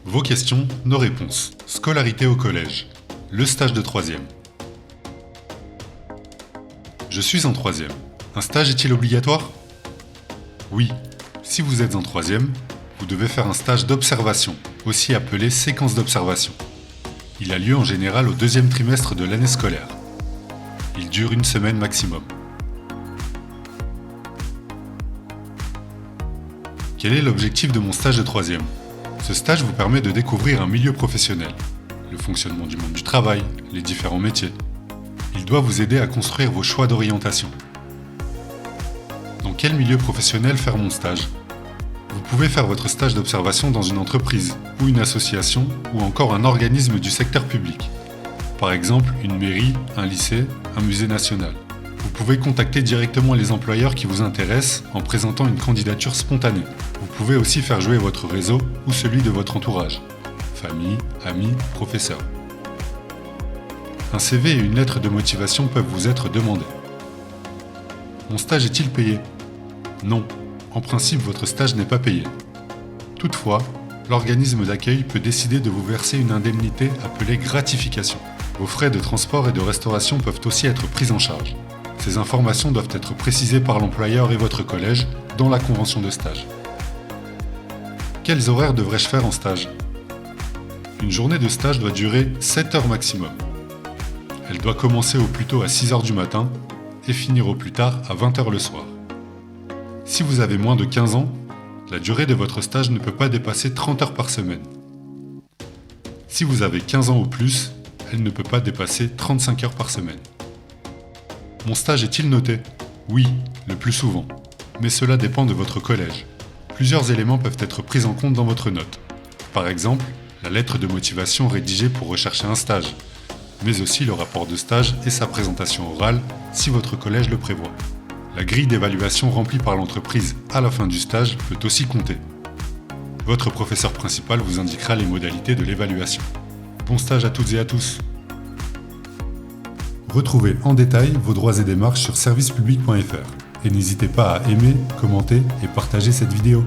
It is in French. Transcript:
Vos questions, nos réponses. Scolarité au collège. Le stage de 3e. Je suis en 3e. Un stage est-il obligatoire ? Oui. Si vous êtes en 3e, vous devez faire un stage d'observation, aussi appelé séquence d'observation. Il a lieu en général au 2e trimestre de l'année scolaire. Il dure 1 semaine maximum. Quel est l'objectif de mon stage de 3e ? Ce stage vous permet de découvrir un milieu professionnel, le fonctionnement du monde du travail, les différents métiers. Il doit vous aider à construire vos choix d'orientation. Dans quel milieu professionnel faire mon stage ? Vous pouvez faire votre stage d'observation dans une entreprise, ou une association, ou encore un organisme du secteur public. Par exemple, une mairie, un lycée, un musée national. Vous pouvez contacter directement les employeurs qui vous intéressent en présentant une candidature spontanée. Vous pouvez aussi faire jouer votre réseau ou celui de votre entourage. Famille, amis, professeurs. Un CV et une lettre de motivation peuvent vous être demandés. Mon stage est-il payé ? Non. En principe, votre stage n'est pas payé. Toutefois, l'organisme d'accueil peut décider de vous verser une indemnité appelée gratification. Vos frais de transport et de restauration peuvent aussi être pris en charge. Ces informations doivent être précisées par l'employeur et votre collège dans la convention de stage. Quels horaires devrais-je faire en stage ? Une journée de stage doit durer 7 heures maximum. Elle doit commencer au plus tôt à 6 heures du matin et finir au plus tard à 20 heures le soir. Si vous avez moins de 15 ans, la durée de votre stage ne peut pas dépasser 30 heures par semaine. Si vous avez 15 ans ou plus, elle ne peut pas dépasser 35 heures par semaine. Mon stage est-il noté ? Oui, le plus souvent. Mais cela dépend de votre collège. Plusieurs éléments peuvent être pris en compte dans votre note. Par exemple, la lettre de motivation rédigée pour rechercher un stage, mais aussi le rapport de stage et sa présentation orale si votre collège le prévoit. La grille d'évaluation remplie par l'entreprise à la fin du stage peut aussi compter. Votre professeur principal vous indiquera les modalités de l'évaluation. Bon stage à toutes et à tous. Retrouvez en détail vos droits et démarches sur servicepublic.fr et n'hésitez pas à aimer, commenter et partager cette vidéo.